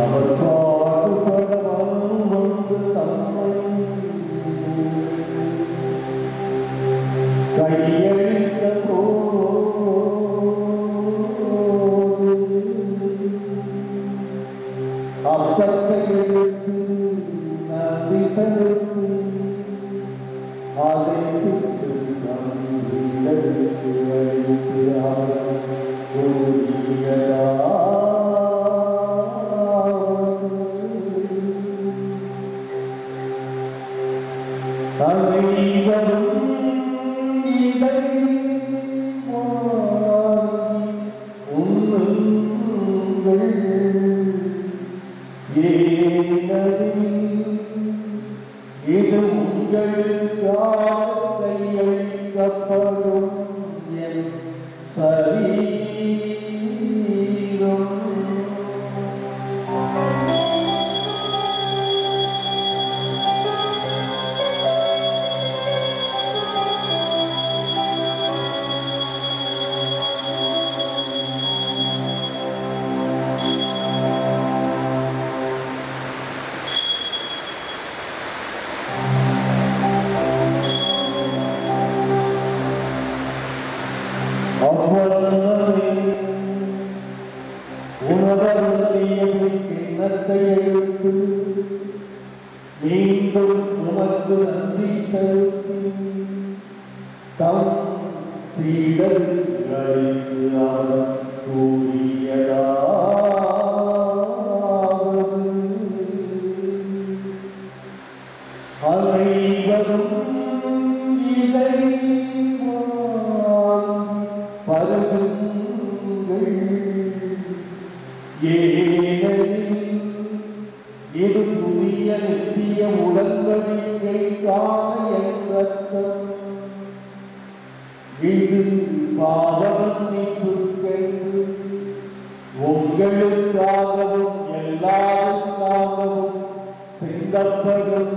அவர் பாடுபட வந்து தம்மை செலுத்தி அதை விட்டு நம் சீடருக்கு அளித்து அவர் கூறியதாவது அனைவரும் இதை வாங்கி உண்ணுங்கள். ஏனெனில் இது உங்களுக்காக கையளிக்கப்படும் என் சரீரம். கிண்ணத்தை எடுத்து மீண்டும் உமக்கு நன்றி செலுத்தி தம் சீடர்களுக்கு அவர் கூறியதாவது அனைவரும் இதை பருகுங்கள். ஏனெனில் இது புதிய நித்திய உடன்படிக்கைக்கான என் ரத்தம். இது பாவமன்னிப்புக்கென்று உங்களுக்காகவும் எல்லாருக்காகவும் சிந்தப்படும்.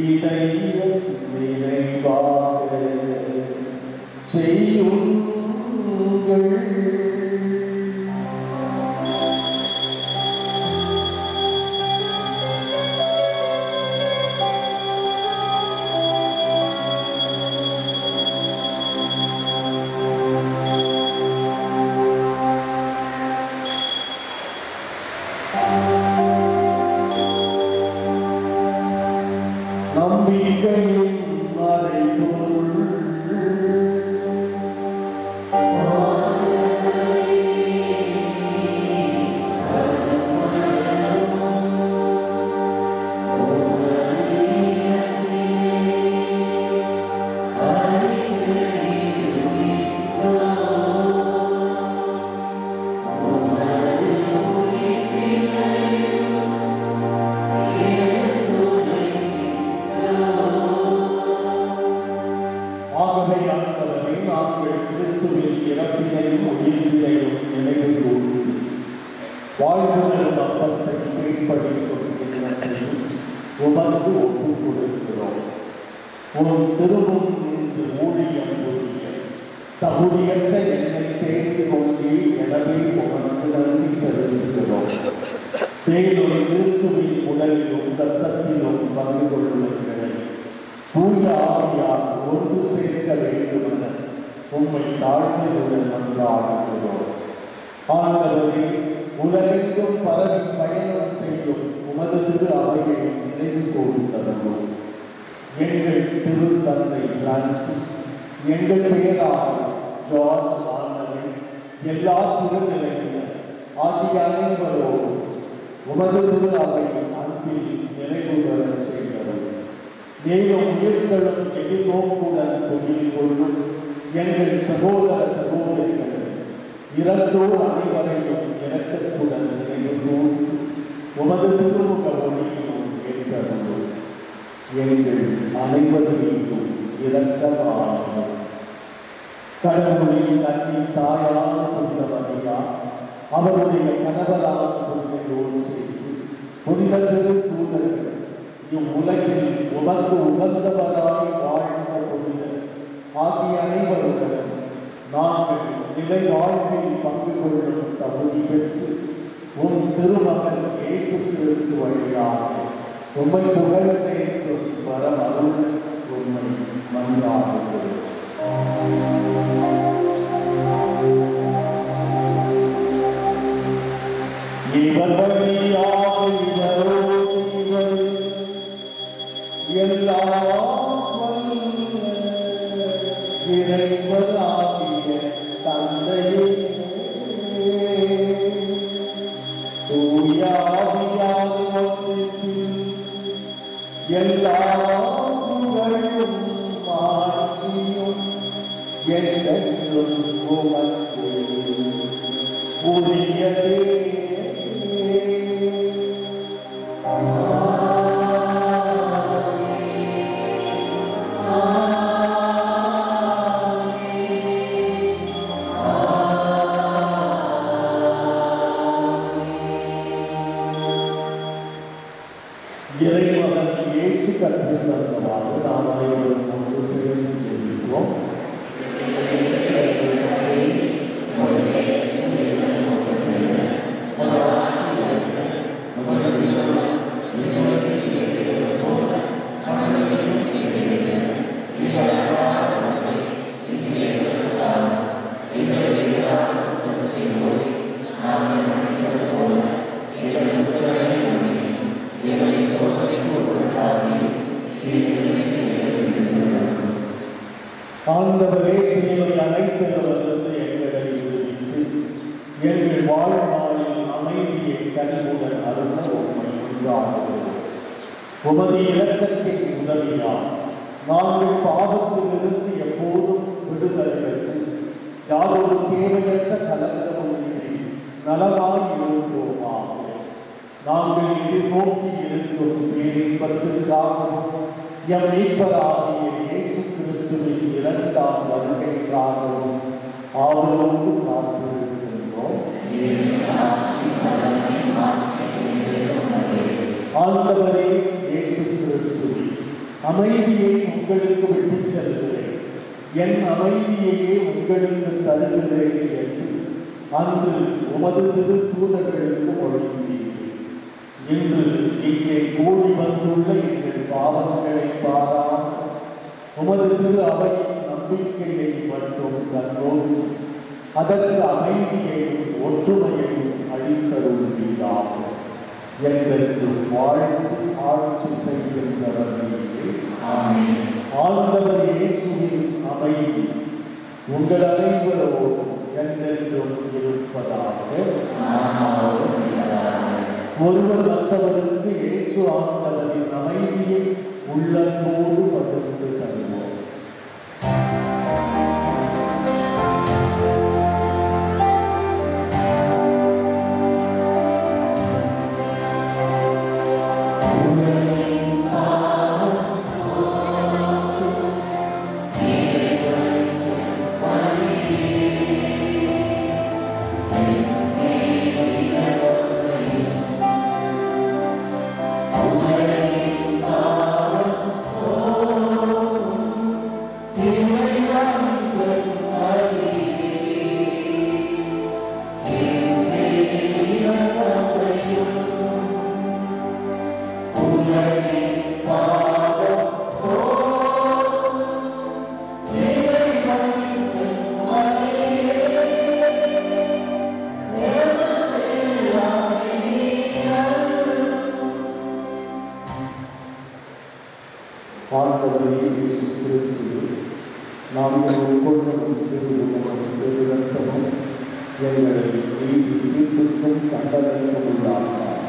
இதை நினைவாக செய்யுங்கள். நம்பிக்கையின் மறைபொருள் கிறிஸ்துவின் இறப்பினையும் உயிர்ப்பினையும் நினைவு கூர்ந்து வாழ்வுதல் அப்பத்தை கீழ்ப்படிக்கும் எண்ணத்தையும் உமக்கு ஒப்புக் கொடுக்கிறோம். உன் திருமுன் நின்று ஊழியம் புரிய தகுதியற்ற என்னை தேடி கொண்டே எனவே உமக்கு நன்றி செலுத்துகிறோம். தேடும் கிறிஸ்துவின் உடலிலும் இரத்தத்திலும் பங்கு கொள்ளுவர்களை தூய ஆவியார் ஒன்று சேர்க்க வேண்டுமென உம்மை தாழ்மையுடன் மன்றாடுகிறோம். ஆண்டவரே, உலகெங்கும் பரவி பயணம் செய்யும் உமது திரு அவையை நினைவு கூர்ந்தருளும். எங்கள் திரு தந்தை பிரான்சிஸ், எங்கள் பெயராக ஜார்ஜ் ஆண்டவன், எல்லா திருநிலையினர் ஆகிய அனைவரோடும் உமது திரு அவை அன்பில் நினைவு பெறச் செய்தரும். மேலும் உயிர்களும் எதிர்நோக்குடன் தொழில் கொள்ளும் எங்கள் சகோதர சகோதரிகள் இறந்தோர் அனைவரையும் இரக்கத்துடன் நினைவு கூர்ந்து உமது திருமுக ஒளியிலும் ஏற்றருளும். எங்கள் அனைவர் மீதும் இரக்கமாகும். கடவுளின் அன்னை தாயான புனித மரியா, அவருடைய கணவரான புனித யோசேப்பு, புனித திருத்தூதர்கள், இவ்வுலகில் உமக்கு உகந்தவராய் வாழ்ந்த புனிதர் ஆகிய அனைவருடன் நாங்கள் நிலை வாழ்வில் பங்கு கொள்ளும் தகுதி பெற்று உன் திருமகன் இயேசு கிறிஸ்து வழியாக உம்மை புகழ்ந்தேற்றும் வரமருள் உம்மை மன்றாடுகிறோம். இவர் வழியாக இவரோடு இவர் தூயாவியாக ஒன்றிற்கு எல்லா புகழும் மாட்சியும் என்றென்றும் உமக்கு உரியதே. இறைமகன் இயேசு கற்றுத் தந்தவாறு நாம் அனைவரும் ஒன்று சேர்ந்து ஜெபிப்போம். ஆண்டவரே, தீமை அனைத்திலிருந்து எங்களை விடுவித்து எங்கள் வாழ்நாளில் அமைதியை கனிவுடன் அருள உம்மை கொண்டாடுகிறோம். உமது இரக்கத்தின் உதவியால் நாங்கள் பாவத்திலிருந்து எப்போதும் விடுதலை பெற்று யாரோடு தேவையற்ற கலக்கமின்றி நலமாய் இருந்தோமாக. நாங்கள் எதிர்நோக்கி இருக்கும் பேரின்பத்திற்காகவும் எம் மீட்பராகிய இயேசு கிறிஸ்துவின் இரண்டாம் வருகைக்காகவும் ஆவலோடு காத்திருக்கின்றோம். ஆண்டவரே இயேசு கிறிஸ்துவே, அமைதியை உங்களுக்கு விட்டுச் செல்கிறேன், என் அமைதியையே உங்களுக்கு தருகிறேன் என்று அன்று உமது திருத்தூதர்களுக்கு மொழிந்தீர். இன்று இங்கே கூடி வந்துள்ள எங்கள் பாவங்களை பாராமல் உமது திரு அவையின் நம்பிக்கையை மட்டும் கண்டோம். அதற்கு அமைதியையும் ஒற்றுமையையும் அளித்தருள்வீராக. எங்களுக்கு வாழ்ந்து ஆட்சி செய்கின்றவர் நீரே. ஆண்டவர் இயேசுவின் அமைதி உங்கள் அனைவரோடும் என்றென்றும் இருப்பதாக. ஒருவர் மற்றவருக்கு இயேசு ஆண்டவரின் அமைதியை உள்ளத்தோடு பகிர்ந்து தருவோம். ஆண்டவரே இயேசு கிறிஸ்துவே, நாங்கள் உட்கொள்ளும் திருரத்தமும் எங்களை நீதி தீர்ப்புக்கும் தண்டனைக்கும் உள்ளாக்கார்.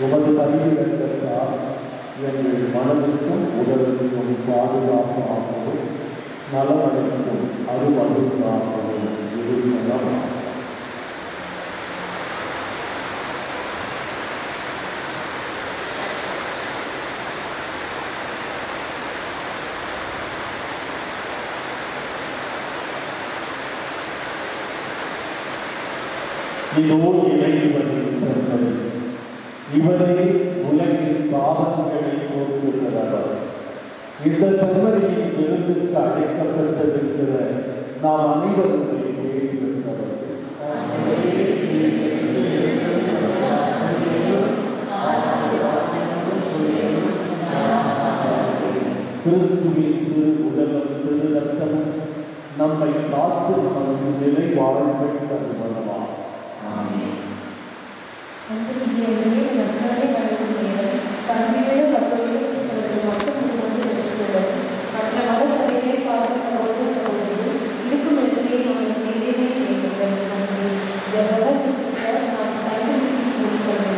உமது பரிவிரக்கத்தால் எங்கள் மனதிற்கும் உடலுக்கும் பாதுகாப்பாகவும் நலமடைக்கும் அருமருந்தாகவும் இருக்கலாம். இதோ இறைவனின் செம்மறி, இவரே உலகின் பாவங்களை போக்குகிறவர். இந்த செம்மறியின் விருந்துக்கு அழைக்கப்பட்டிருக்கிற நாம் அனைவரும் பேர் பெற்றவர்கள். கிறிஸ்துவின் திரு உடலும் திரு ரத்தமும் நம்மை காத்து நமக்கு நிலை வாழ்வை தருவனவா. The brothers and sisters have decided to seek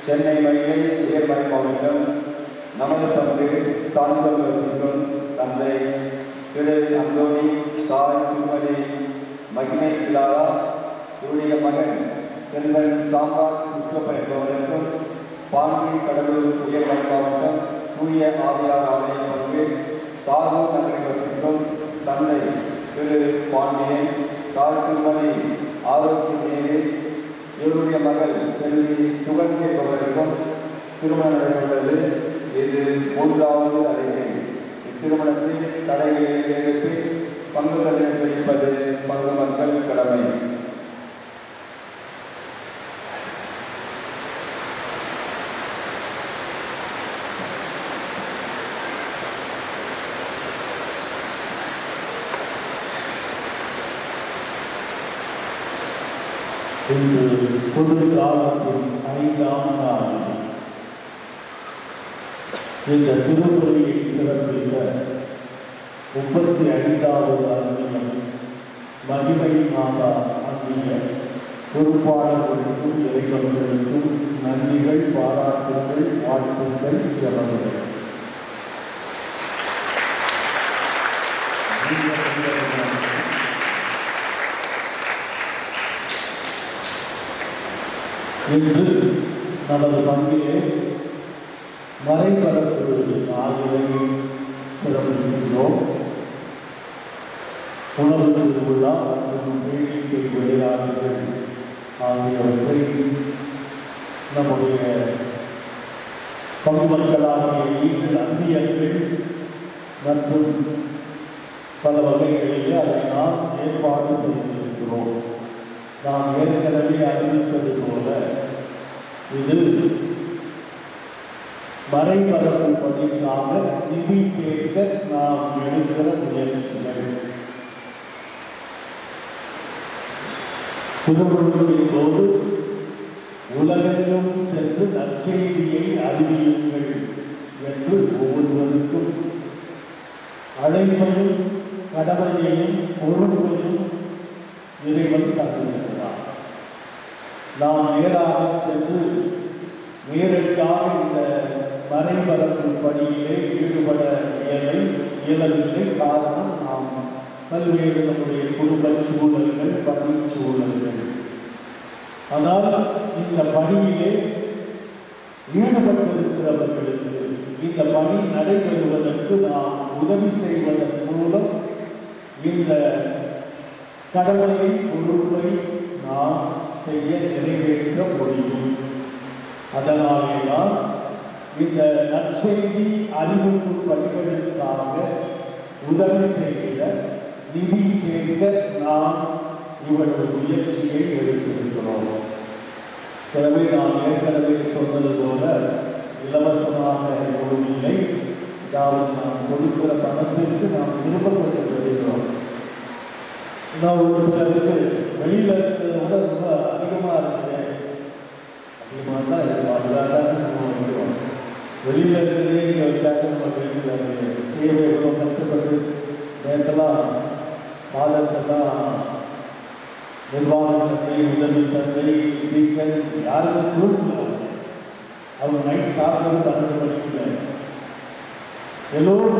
Chennai மயிலை உயர்மறை மாவட்டம் நமது தந்தை சாந்தம் வசிக்கும் தந்தை திரு அந்தோணி தாய் திருமதி மகிமை கிளாரா இவருடைய மகன் செல்வன் சாம்பார் புஷ்பப்பன் என்பவருக்கும் பாண்டி கடலூர் உயர்மறை மாவட்டம் தூய ஆவியார் ஆலய பங்கு தாரூர் நகரில் வசிக்கும் தந்தை திரு பாண்டியன் தாய் திருமதி ஆரோக்கிய இவருடைய மகள் செல்வி சுகந்தி என்பவருக்கும் திருமணம் நடைபெறுவது. இது 3வது அறிக்கை. இத்திருமணத்தில் தடைகளை எழுப்பி பங்குகளை தெரிவிப்பது பங்கு மக்கள் கடமை. இன்று பொது காலத்தின் 5ஆம் நாள். இந்த திருப்பலியை சிறப்பித்த 35வது அன்னியம் மகிமை மாதா அன்னிய பொறுப்பாளர்களுக்கும் இறைவர்களுக்கும் நன்றிகள், பாராட்டுகள், வாழ்த்துக்கள், ஜெபங்கள். இன்று நமது பங்கிலே மறைபரப்பு ஆகியவை சிறப்பிக்கின்றோம். உணவு திருவிழா மற்றும் வேடிக்கை விளையாட்டுகள் ஆகியவற்றை நம்முடைய பங்கு மக்களாகிய நீங்கள் அன்பியர்கள் மற்றும் பல வகைகளிலே அதை நாம் ஏற்பாடு செய்திருக்கிறோம். நாம் ஏற்கனவே அறிவித்தது போல இது மறைபரப்பு பணிக்காக நிதி சேர்க்க நாம் எடுக்கிற முயற்சிகள். திருவள்ளுவரின் போது உலகெங்கும் சென்று நற்செய்தியை அறிவியுங்கள் என்று ஒவ்வொருவருக்கும் அழைப்பையும் கடமையையும் பொறுப்பையும் இறைவன் தந்திருக்கிறார். நாம் நேராக சென்று நேரடியாக இந்த மறைபரப்பு பணியிலே ஈடுபட இயலவில்லை. காரணம், நாம் பல்வேறு நம்முடைய குடும்ப சூழல்கள், பணி சூழல்கள். ஆனால் இந்த பணியிலே ஈடுபட்டிருக்கிறவர்களுக்கு இந்த பணி நடைபெறுவதற்கு நாம் உதவி செய்வதன் மூலம் இந்த கடமையை, பொறுப்பை நாம் செய்ய நிறைவேற்ற முடியும். அதனாலேதான் இந்த நற்செய்தி அறிவிப்பு பணிகளுக்காக உதவி செய்கிற நிதி சேர்க்க நாம் இவரது முயற்சியை எடுத்திருக்கிறோம். எனவே நாம் ஏற்கனவே சொன்னது போல இலவசமாக எதுவும் இல்லை. அதாவது நாம் கொடுக்கிற பணத்திற்கு நாம் திருப்பப்பட்டு வருகிறோம். இன்னும் ஒரு சிலருக்கு வெளியில் இருக்கிறத விட ரொம்ப அதிகமாக இருக்குது. அதிகமாக தான் இருக்கும். அதுக்காக தான் நம்ம வைக்கிறோம். வெளியில் இருக்கிறதே இங்கே வச்சாக்க நம்ம வீட்டில் சேவை எவ்வளோ கஷ்டப்பட்டு நேற்றெல்லாம் ஃபாதர்ஸ் எல்லாம் நிர்வாகத்தை, உதவி தந்தை, டீக்கன் யாருமே கொடுக்கல. அவங்க நைட் சாப்பிட்டு 12 மணிக்கு எல்லோரும்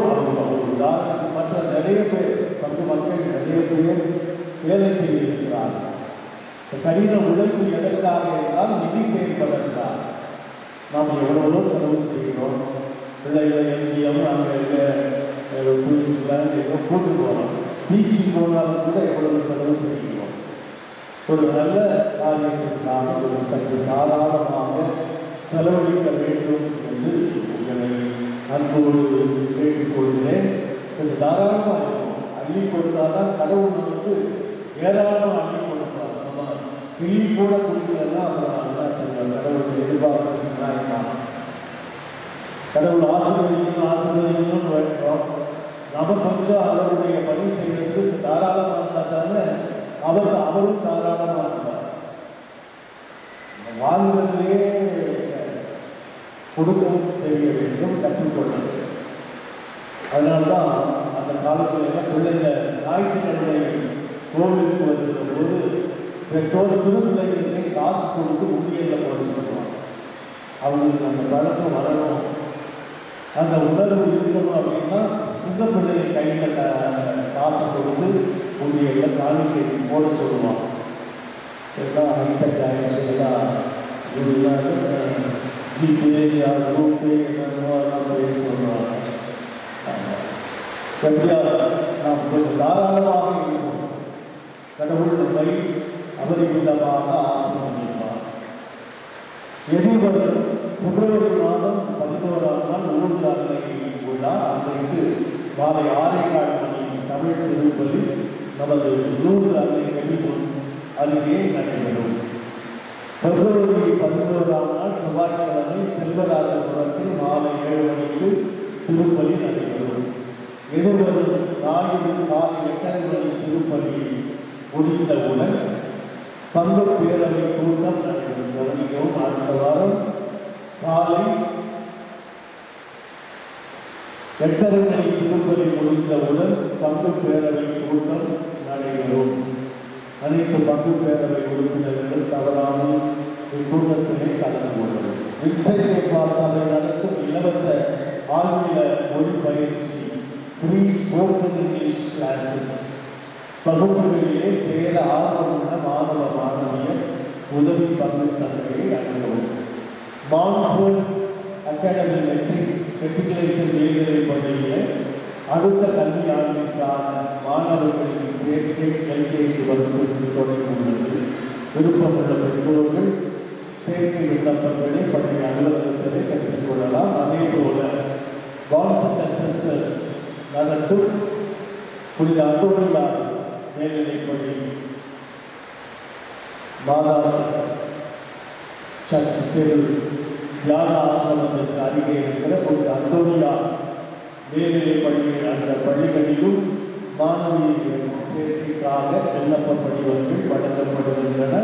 உதாரணத்துக்கு மற்ற நிறைய பேர் பங்கு மக்கள் நிறைய பேர் வேலை செய்திருக்கிறார்கள். கடின உழைப்பு எதற்காக என்றால் நிதி சேர்ப்பதற்காக. நாம் எவ்வளவோ செலவு செய்கிறோம். பிள்ளைகளை எங்கேயும் அங்கே இருக்க குயின்ஸ்லாந்து எங்கோ கூட்டு போகிறோம். பீச்சுக்கு போனாலும் கூட எவ்வளவு செலவு செய்கிறோம். ஒரு நல்ல காரியத்திற்காக ஒரு சற்று தாராளமாக செலவழிக்க வேண்டும் என்று உங்களை அன்போடு கேட்டுக்கொள்கிறேன். கொஞ்சம் தாராளமாக இருக்கும். அள்ளி கொடுத்தாதான் கடவுள் நமக்கு ஏராளமாக அள்ளி கொடுப்பார். நம்ம கிள்ளி கூட கொடுக்கலன்னா அப்புறம் நல்லா செய்வார். கடவுள் எதிர்பார்க்கிறதுனா கடவுள் ஆசீர்வதிக்கணும்னு வேண்டாம். நம்ம கொஞ்சம் அவருடைய பணி செய்வதற்கு தாராளமாக இருந்தால் தானே அவரும் தாராளமாக இருந்தார். வாழ்வதிலே கொடுக்க தெரிய வேண்டும், கற்றுக்கொள்ள வேண்டும். அதனால்தான் அந்த காலத்தில் எல்லாம் பிள்ளைங்க ஞாயிற்றுக்கிழமை கோவிலுக்கு வருகிற போது பெற்றோர் சிறு பிள்ளைகளுக்கு காசு கொடுத்து உண்டியலில் போட சொல்லுவாங்க. அவங்களுக்கு அந்த பழக்கம் வரணும், அந்த உணர்வு இருக்கணும். அப்படின்னா சின்ன பிள்ளைகள் கையில் காசு கொடுத்து உண்டியலில் காணிக்கை போட சொல்லுவாங்க. எல்லாம் ஹைடெக் ஆகிடுச்சு. எல்லாம் ஜிபே ரூபே என்னென்ன சொல்லுவாங்க. எப்படியா நாம் கொஞ்சம் தாராளமாக இருக்கணும். கடவுள் நம்மை அபரிமிதமாக ஆசீர்வதிப்பார். எதிர்வரும் பிப்ரவரி மாதம் 11ஆம் நாள் ஊர்தி அன்னை விழா. அன்றைக்கு மாலை 6:15 மணி தமிழ் திருப்பலி நமது ஊர்தி அன்னை கவிமுன் அருகே நடைபெறும். பிப்ரவரி 11ஆம் நாள் செவ்வாய்க்கிழமை செல்வராஜபுரத்தில் மாலை 7 மணிக்கு திருப்பலி நடைபெறும். எதிர்வரும் ஞாயிறு காலை 8:30 மணி திருப்பலி முடிந்தவுடன் பங்கு பேரவை கூட்டம் நடைபெறும். கவனிக்கவும், அடுத்த வாரம் காலை 8:30 மணி திருப்பலி முடிந்தவுடன் பங்கு பேரவை கூட்டம் நடைபெறும். அனைத்து பங்கு பேரவை உறுப்பினர்கள் தவறாமல் இக்கூட்டத்திலே கலந்து கொள்ளும். வின்சென்ட் சபை நடத்தும் இலவச ஆங்கில மொழி பயிற்சி ஃப்ரீ ஸ்போக்கன் இங்கிலீஷ் கிளாஸஸ் வகுப்புகளிலே சேர ஆர்வமுள்ள மாணவ மாணவியர் உதவி பங்கு தந்தையை அணுகவும். மான்ஃபோர்ட் அகாடமி மெட்ரிகுலேஷன் மேல்நிலை பள்ளியில் அடுத்த கல்வி ஆண்டிற்கான மாணவர்களின் சேர்க்கை எல்கேஜி வகுப்பிற்கு தொடங்கியுள்ளது. விருப்பமுள்ள பெற்றோர்கள் சேர்க்கை விண்ணப்பங்களை பள்ளி அலுவலகத்திலே கற்றுக்கொள்ளலாம். அதே போல கான்செப்ட் சிஸ்டர்ஸ் நடத்தும் புனித அந்தோனியார் மேல்நிலைப்பள்ளி மாதா சர்ச் தெரு தியான ஆசிரமத்திற்கு அருகே இருக்கிற புனித அந்தோனியார் மேல்நிலை பள்ளியில் அந்த பள்ளிகளிலும் மாணவியர்களின் சேர்க்கைக்காக விண்ணப்ப படிவங்கள் வழங்கப்படுகின்றன.